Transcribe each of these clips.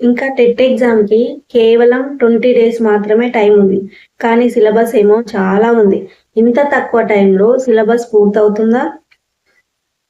ఇంకా టెట్ ఎగ్జామ్‌కి కేవలం 20 డేస్ మాత్రమే టైం ఉంది. కానీ సిలబస్ ఏమో చాలా ఉంది. ఇంత తక్కువ టైంలో సిలబస్ పూర్తవుతుందా?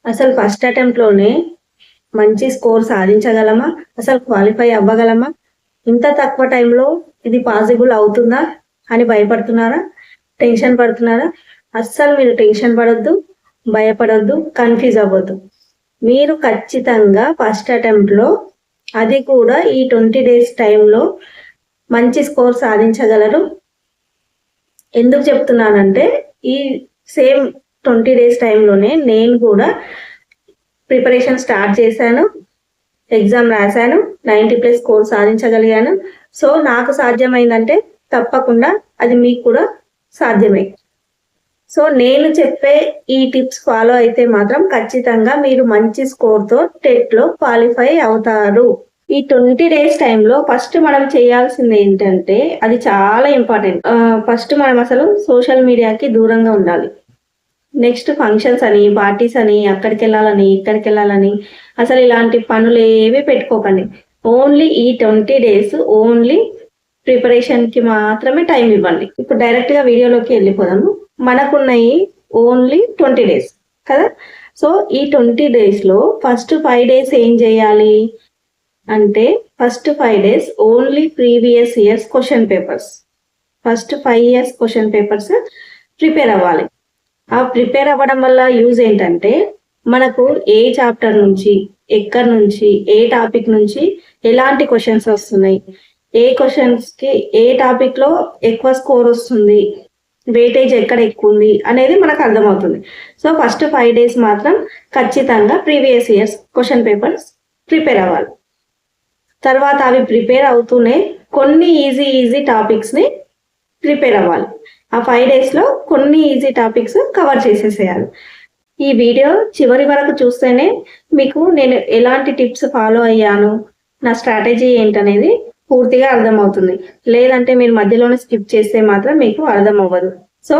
అసలు ఫస్ట్ అటెంప్ట్‌లోనే మంచి స్కోర్ సాధించగలమా? అసలు క్వాలిఫై అవ్వగలమా? ఇంత తక్కువ టైంలో ఇది పాసిబుల్ అవుతుందా అని భయపడుతున్నారా? టెన్షన్ పడుతున్నారా? అస్సలు మీరు టెన్షన్ పడొద్దు, భయపడొద్దు, కన్‌ఫ్యూజ్ అవ్వద్దు. మీరు ఖచ్చితంగా ఫస్ట్ అటెంప్ట్‌లో అది కూడా ఈ 20 డేస్ టైంలో మంచి స్కోర్ సాధించగలరు. ఎందుకు చెప్తున్నానంటే ఈ సేమ్ 20 డేస్ టైంలోనే నేను కూడా ప్రిపరేషన్ స్టార్ట్ చేశాను, ఎగ్జామ్ రాశాను, 90+ స్కోర్ సాధించగలిగాను. సో నాకు సాధ్యమైందంటే తప్పకుండా అది మీకు కూడా సాధ్యమే. సో నేను చెప్పే ఈ టిప్స్ ఫాలో అయితే మాత్రం ఖచ్చితంగా మీరు మంచి స్కోర్‌తో టెట్‌లో క్వాలిఫై అవుతారు. ఈ 20 డేస్ టైంలో ఫస్ట్ మనం చేయాల్సింది ఏంటంటే అది చాలా ఇంపార్టెంట్. ఫస్ట్ మనం అసలు సోషల్ మీడియాకి దూరంగా ఉండాలి. నెక్స్ట్ ఫంక్షన్స్ అని, పార్టీస్ అని, అక్కడికెళ్ళాలని, ఇక్కడికెళ్ళాలని అసలు ఇలాంటి పనులేవి పెట్టుకోకండి. ఓన్లీ ఈ 20 డేస్ ఓన్లీ ప్రిపరేషన్‌కి మాత్రమే టైం ఇవ్వండి. ఇప్పుడు డైరెక్ట్‌గా వీడియోలోకి వెళ్ళిపోదాము. మనకున్నయి ఓన్లీ 20 డేస్ కదా! సో ఈ 20 డేస్‌లో ఫస్ట్ 5 డేస్ ఏం చేయాలి అంటే first 5 days only previous years question papers. First 5 years question papers prepare అవ్వాలి. ఆ ప్రిపేర్ అవ్వడం వల్ల యూజ్ ఏంటంటే మనకు ఏ చాప్టర్ నుంచి, ఎక్కడి నుంచి, ఏ టాపిక్ నుంచి ఎలాంటి క్వెషన్స్ వస్తున్నాయి, ఏ క్వెషన్స్‌కి ఏ టాపిక్‌లో ఎక్కువ స్కోర్ వస్తుంది, వెయిటేజ్ ఎక్కడ ఎక్కువ ఉంది అనేది మనకు అర్థమవుతుంది. సో ఫస్ట్ 5 డేస్ మాత్రం ఖచ్చితంగా previous years question papers prepare అవ్వాలి. తర్వాత అవి ప్రిపేర్ అవుతూనే కొన్ని ఈజీ టాపిక్స్‌ని ప్రిపేర్ అవ్వాలి. ఆ 5 డేస్‌లో కొన్ని ఈజీ టాపిక్స్ కవర్ చేసేసేయాలి. ఈ వీడియో చివరి వరకు చూస్తేనే మీకు నేను ఎలాంటి టిప్స్ ఫాలో అయ్యాను, నా స్ట్రాటజీ ఏంటనేది పూర్తిగా అర్థమవుతుంది. లేదంటే మీరు మధ్యలోనే స్కిప్ చేస్తే మాత్రం మీకు అర్థం అవ్వదు. సో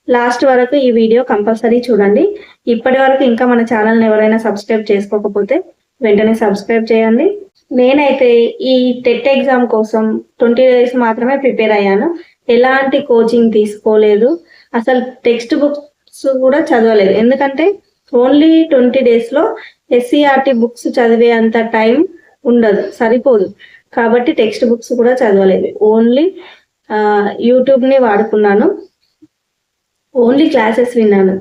లాస్ట్ వరకు ఈ వీడియో కంపల్సరీ చూడండి. ఇప్పటి వరకు ఇంకా మన ఛానల్‌ని ఎవరైనా సబ్స్క్రైబ్ చేసుకోకపోతే వెంటనే సబ్స్క్రైబ్ చేయండి. నేనైతే ఈ టెట్ ఎగ్జామ్ కోసం 20 డేస్ మాత్రమే ప్రిపేర్ అయ్యాను. ఎలాంటి కోచింగ్ తీసుకోలేదు. అసలు టెక్స్ట్ బుక్స్ కూడా చదవలేదు. ఎందుకంటే ఓన్లీ 20 డేస్‌లో ఎస్సీఆర్‌టీ బుక్స్ చదివే అంత టైం ఉండదు, సరిపోదు. కాబట్టి టెక్స్ట్ బుక్స్ కూడా చదవలేదు. ఓన్లీ యూట్యూబ్‌ని వాడుకున్నాను. ఓన్లీ క్లాసెస్ విన్నాను.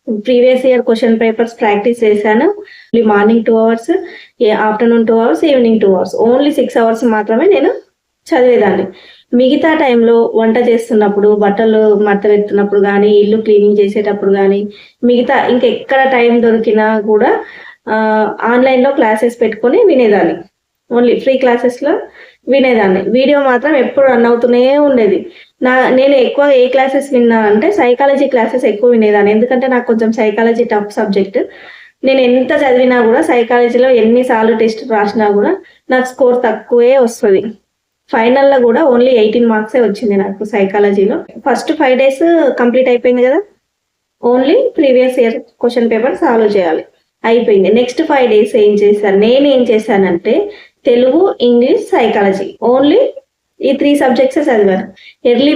Previous year question papers practice చేశాను. Morning 2 hours, afternoon 2 hours, evening 2 hours. Only 6 hours మాత్రమే నేను చదివేదాన్ని. మిగతా టైంలో వంట చేస్తున్నప్పుడు, బట్టలు మడతపెడుతున్నప్పుడు కానీ, ఇల్లు క్లీనింగ్ చేసేటప్పుడు కానీ, మిగతా ఇంకెక్కడ టైం దొరికినా కూడా ఆన్లైన్‌లో క్లాసెస్ పెట్టుకొని వినేదాన్ని. ఓన్లీ ఫ్రీ క్లాసెస్‌లో వినేదాన్ని. వీడియో మాత్రం ఎప్పుడు రన్ అవుతూనే ఉండేది. నేను ఎక్కువ ఏ క్లాసెస్ విన్నా అంటే సైకాలజీ క్లాసెస్ ఎక్కువ వినేదాన్ని. ఎందుకంటే నాకు కొంచెం సైకాలజీ టఫ్ సబ్జెక్ట్. నేను ఎంత చదివినా కూడా సైకాలజీలో ఎన్ని సార్లు టెస్ట్ రాసినా కూడా నాకు స్కోర్ తక్కువే వస్తది. ఫైనల్‌లో కూడా ఓన్లీ 18 మార్క్సే వచ్చింది నాకు సైకాలజీలో. ఫస్ట్ 5 డేస్ కంప్లీట్ అయిపోయింది కదా! Only previous year question paper solve చేయాలి. అయిపోయింది. నెక్స్ట్ 5 డేస్ ఏం చేశాను? నేనేం చేశానంటే తెలుగు, ఇంగ్లీష్, సైకాలజీ ఓన్లీ ఈ 3 సబ్జెక్ట్సే చదివాను. ఎర్లీ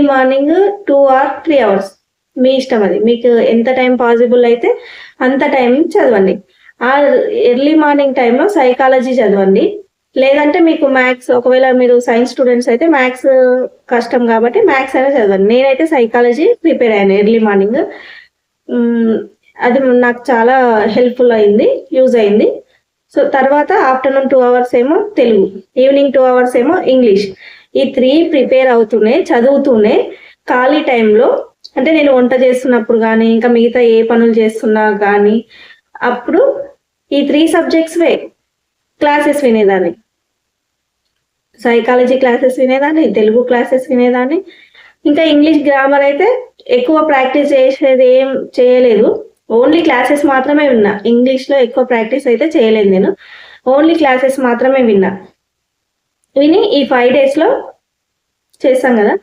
మార్నింగ్ 2 ఆర్ 3 అవర్స్ మీ ఇష్టం అది. మీకు ఎంత టైం పాసిబుల్ అయితే అంత టైం చదవండి. ఆ ఎర్లీ మార్నింగ్ టైంలో సైకాలజీ చదవండి. లేదంటే మీకు మ్యాథ్స్, ఒకవేళ మీరు సైన్స్ స్టూడెంట్స్ అయితే మ్యాథ్స్ కష్టం కాబట్టి మ్యాథ్స్ అయినా చదవండి. నేనైతే సైకాలజీ ప్రిపేర్ అయ్యాను ఎర్లీ మార్నింగ్. అది నాకు చాలా హెల్ప్‌ఫుల్ అయింది, యూజ్ అయింది. సో తర్వాత ఆఫ్టర్నూన్ 2 అవర్స్ ఏమో తెలుగు, ఈవినింగ్ 2 అవర్స్ ఏమో ఇంగ్లీష్. ఈ 3 ప్రిపేర్ అవుతూనే, చదువుతూనే ఖాళీ టైంలో అంటే నేను వంట చేస్తున్నప్పుడు కానీ, ఇంకా మిగతా ఏ పనులు చేస్తున్నా కానీ అప్పుడు ఈ 3 సబ్జెక్ట్స్‌వే క్లాసెస్ వినేదాన్ని. సైకాలజీ క్లాసెస్ వినేదాన్ని, తెలుగు క్లాసెస్ వినేదాన్ని. ఇంకా ఇంగ్లీష్ గ్రామర్ అయితే ఎక్కువ ప్రాక్టీస్ చేసేది ఏం చేయలేదు. ఓన్లీ క్లాసెస్ మాత్రమే విన్నా. ఇంగ్లీష్‌లో ఎక్కువ ప్రాక్టీస్ అయితే చేయలేదు నేను. ఓన్లీ క్లాసెస్ మాత్రమే విన్నా. విని ఈ 5 డేస్‌లో చేస్తాం కదా!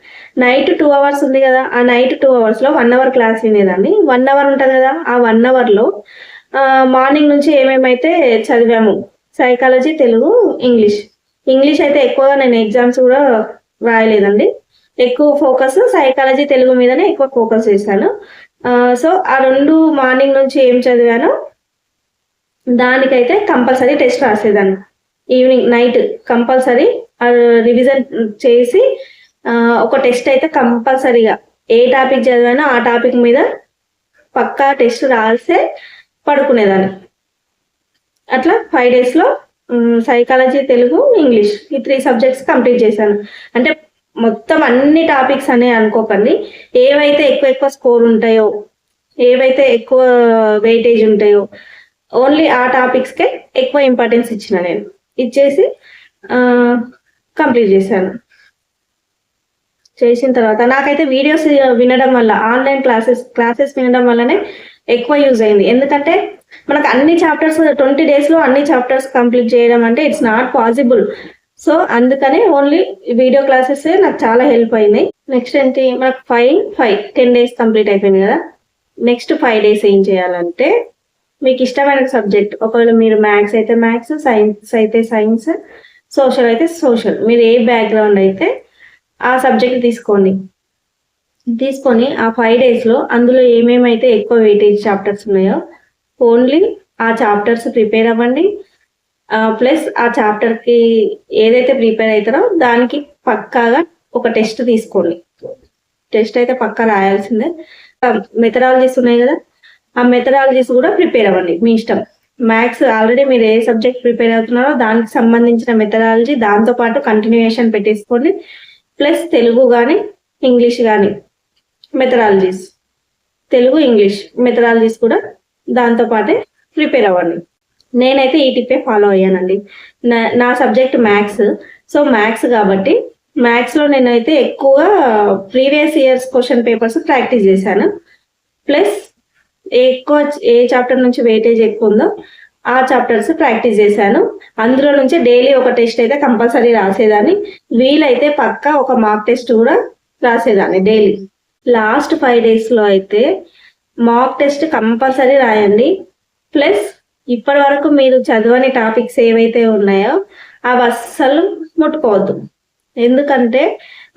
నైట్ 2 అవర్స్ ఉంది కదా! ఆ నైట్ 2 అవర్స్‌లో 1 అవర్ క్లాస్ వినేదాన్ని. 1 అవర్ ఉంటది కదా! ఆ 1 అవర్‌లో మార్నింగ్ నుంచి ఏమేమైతే చదివాము, సైకాలజీ, తెలుగు, ఇంగ్లీష్ అయితే ఎక్కువగా నేను ఎగ్జామ్స్ కూడా రాయలేదండి. ఎక్కువ ఫోకస్ సైకాలజీ, తెలుగు మీదనే ఎక్కువ ఫోకస్ చేశాను. సో ఆ 2 మార్నింగ్ నుంచి ఏం చదివానో దానికైతే కంపల్సరీ టెస్ట్ రాసేదాన్ని. ఈవినింగ్ నైట్ కంపల్సరీ రివిజన్ చేసి ఒక టెస్ట్ అయితే కంపల్సరీగా ఏ టాపిక్ చదివానో ఆ టాపిక్ మీద పక్కా టెస్ట్ రాసే పడుకునేదాన్ని. అట్లా 5 డేస్లో సైకాలజీ, తెలుగు, ఇంగ్లీష్ ఈ 3 సబ్జెక్ట్స్ కంప్లీట్ చేశాను. అంటే మొత్తం అన్ని టాపిక్స్ అనే అనుకోకండి, ఏవైతే ఎక్కువ స్కోర్ ఉంటాయో, ఏవైతే ఎక్కువ వెయిటేజ్ ఉంటాయో ఓన్లీ ఆ టాపిక్స్కే ఎక్కువ ఇంపార్టెన్స్ ఇచ్చిన నేను. ఇచ్చేసి కంప్లీట్ చేశాను. చేసిన తర్వాత నాకైతే వీడియోస్ వినడం వల్ల, ఆన్లైన్ క్లాసెస్ వినడం వల్లనే ఎక్కువ యూజ్ అయింది. ఎందుకంటే మనకు అన్ని చాప్టర్స్ 20 డేస్లో అన్ని చాప్టర్స్ కంప్లీట్ చేయడం అంటే ఇట్స్ నాట్ పాసిబుల్. సో అందుకనే ఓన్లీ వీడియో క్లాసెస్ నాకు చాలా హెల్ప్ అయినాయి. నెక్స్ట్ ఏంటి, మనకు 10 డేస్ కంప్లీట్ అయిపోయింది కదా. నెక్స్ట్ 5 డేస్ ఏం చేయాలంటే, మీకు ఇష్టమైన సబ్జెక్ట్, ఒకవేళ మీరు మ్యాథ్స్ అయితే మ్యాథ్స్, సైన్స్ అయితే సైన్స్, సోషల్ అయితే సోషల్, మీరు ఏ బ్యాక్గ్రౌండ్ అయితే ఆ సబ్జెక్ట్ తీసుకొని ఆ 5 డేస్లో అందులో ఏమేమైతే ఎక్కువ వెయిటేజ్ చాప్టర్స్ ఉన్నాయో ఓన్లీ ఆ చాప్టర్స్ ప్రిపేర్ అవ్వండి. ప్లస్ ఆ చాప్టర్కి ఏదైతే ప్రిపేర్ అవుతారో దానికి పక్కాగా ఒక టెస్ట్ తీసుకోండి. టెస్ట్ అయితే పక్కా రాయాల్సిందే. మెథడాలజీస్ ఉన్నాయి కదా, ఆ మెథడాలజీస్ కూడా ప్రిపేర్ అవ్వండి, మీ ఇష్టం. మ్యాథ్స్ ఆల్రెడీ మీరు ఏ సబ్జెక్ట్ ప్రిపేర్ అవుతున్నారో దానికి సంబంధించిన మెథడాలజీ దాంతోపాటు కంటిన్యూయేషన్ పెట్టేసుకోండి. ప్లస్ తెలుగు కానీ ఇంగ్లీష్ కానీ మెథడాలజీస్, తెలుగు ఇంగ్లీష్ మెథడాలజీస్ కూడా దాంతోపాటే ప్రిపేర్ అవ్వండి. నేనైతే ఈ టిప్పే ఫాలో అయ్యానండి. నా సబ్జెక్ట్ మ్యాథ్స్. సో మ్యాథ్స్ కాబట్టి మ్యాథ్స్లో నేనైతే ఎక్కువగా previous years question papers practice చేశాను. ప్లస్ ఏ చాప్టర్ నుంచి వెయిటేజ్ ఎక్కువ ఉందో ఆ చాప్టర్స్ ప్రాక్టీస్ చేశాను. అందులో నుంచి డైలీ ఒక టెస్ట్ అయితే కంపల్సరీ రాసేదాన్ని. వీలైతే పక్కా ఒక మాక్ టెస్ట్ కూడా రాసేదాన్ని డైలీ. లాస్ట్ 5 డేస్లో అయితే మాక్ టెస్ట్ కంపల్సరీ రాయండి. ప్లస్ ఇప్పటి వరకు మీరు చదవని టాపిక్స్ ఏవైతే ఉన్నాయో అవి అస్సలు ముట్టుకోవద్దు. ఎందుకంటే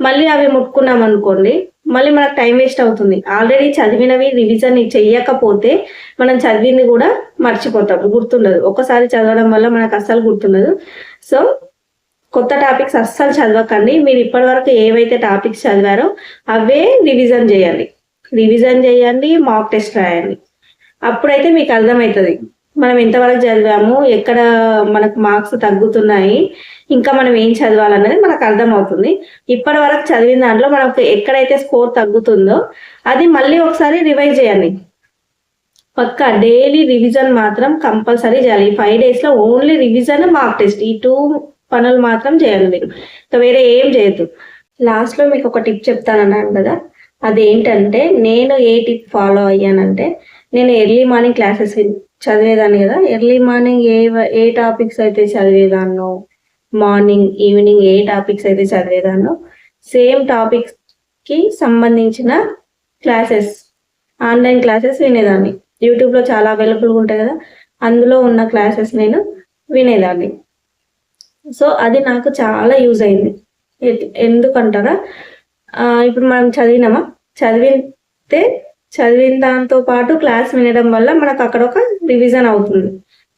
మళ్ళీ అవి ముట్టుకున్నాం అనుకోండి, మళ్ళీ మనకు టైం వేస్ట్ అవుతుంది. ఆల్రెడీ చదివినవి రివిజన్ చేయకపోతే మనం చదివింది కూడా మర్చిపోతాం, గుర్తుండదు. ఒకసారి చదవడం వల్ల మనకు అస్సలు గుర్తుండదు. సో కొత్త టాపిక్స్ అస్సలు చదవకండి. మీరు ఇప్పటి వరకు ఏవైతే టాపిక్స్ చదివారో అవే రివిజన్ చేయండి, మాక్ టెస్ట్ రాయండి. అప్పుడైతే మీకు అర్థమవుతుంది మనం ఎంతవరకు చదివాము, ఎక్కడ మనకు మార్క్స్ తగ్గుతున్నాయి, ఇంకా మనం ఏం చదవాలన్నది మనకు అర్థమవుతుంది. ఇప్పటి వరకు చదివిన దాంట్లో మనకు ఎక్కడైతే స్కోర్ తగ్గుతుందో అది మళ్ళీ ఒకసారి రివైజ్ చేయండి. పక్కా డైలీ రివిజన్ మాత్రం కంపల్సరీ చేయాలి. 5 డేస్లో ఓన్లీ రివిజన్, మార్క్ టెస్ట్, ఈ 2 పనులు మాత్రం చేయాలి మీరు. ఇంకా వేరే ఏం చేయొద్దు. లాస్ట్లో మీకు ఒక టిప్ చెప్తానన్నాను కదా, అదేంటంటే నేను ఏ టిప్ ఫాలో అయ్యానంటే, నేను ఎర్లీ మార్నింగ్ క్లాసెస్ చదివేదాన్ని కదా. ఎర్లీ మార్నింగ్ ఏ టాపిక్స్ అయితే చదివేదాన్నో, మార్నింగ్ ఈవినింగ్ ఏ టాపిక్స్ అయితే చదివేదాన్నో సేమ్ టాపిక్స్కి సంబంధించిన క్లాసెస్, ఆన్లైన్ క్లాసెస్ వినేదాన్ని. యూట్యూబ్లో చాలా అవైలబుల్గా ఉంటాయి కదా, అందులో ఉన్న క్లాసెస్ నేను వినేదాన్ని. సో అది నాకు చాలా యూజ్ అయింది. ఎందుకంటారా, ఇప్పుడు మనం చదివిన దాంతో పాటు క్లాస్ వినడం వల్ల మనకు అక్కడ ఒక రివిజన్ అవుతుంది.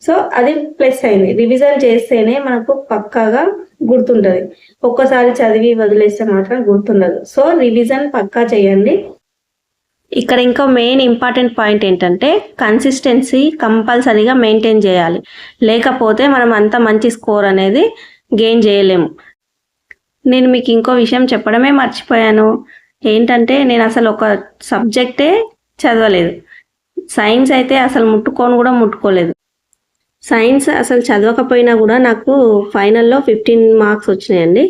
సో అది ప్లస్ అయింది. రివిజన్ చేస్తేనే మనకు పక్కాగా గుర్తుంటుంది. ఒక్కసారి చదివి వదిలేస్తే మాత్రం గుర్తుండదు. సో రివిజన్ పక్కా చేయండి. ఇక్కడ ఇంకా మెయిన్ ఇంపార్టెంట్ పాయింట్ ఏంటంటే, కన్సిస్టెన్సీ కంపల్సరీగా మెయింటైన్ చేయాలి. లేకపోతే మనం అంత మంచి స్కోర్ అనేది గెయిన్ చేయలేము. నేను మీకు ఇంకో విషయం చెప్పడమే మర్చిపోయాను. ఏంటంటే, నేను అసలు ఒక సబ్జెక్టే చదవలేదు. సైన్స్ అయితే అసలు ముట్టుకోలేదు. సైన్స్ అసలు చదవకపోయినా కూడా నాకు ఫైనల్లో 15 మార్క్స్ వచ్చినాయండి.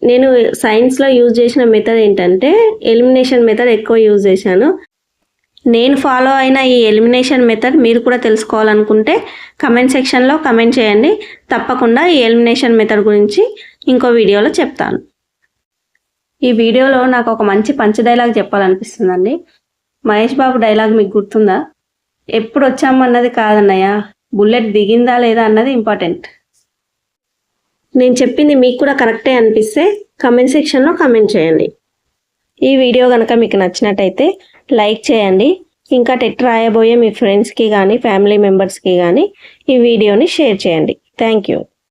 నేను సైన్స్లో యూజ్ చేసిన మెథడ్ ఏంటంటే, ఎలిమినేషన్ మెథడ్ ఎక్కువ యూజ్ చేశాను. నేను ఫాలో అయిన ఈ ఎలిమినేషన్ మెథడ్ మీరు కూడా తెలుసుకోవాలనుకుంటే కమెంట్ సెక్షన్లో కమెంట్ చేయండి. తప్పకుండా ఈ ఎలిమినేషన్ మెథడ్ గురించి ఇంకో వీడియోలో చెప్తాను. ఈ వీడియోలో నాకు ఒక మంచి punch dialogue చెప్పాలనిపిస్తుందండి. Mahesh Babu dialogue మీకు గుర్తుందా? ఎప్పుడు వచ్చామన్నది కాదన్నయ్య, బుల్లెట్ దిగిందా లేదా అన్నది ఇంపార్టెంట్. నేను చెప్పింది మీకు కూడా కరెక్టే అనిపిస్తే కమెంట్ సెక్షన్లో కమెంట్ చేయండి. ఈ వీడియో కనుక మీకు నచ్చినట్టయితే లైక్ చేయండి. ఇంకా టెట్ రాయబోయే మీ ఫ్రెండ్స్కి కానీ ఫ్యామిలీ మెంబర్స్కి కానీ ఈ వీడియోని షేర్ చేయండి. Thank you.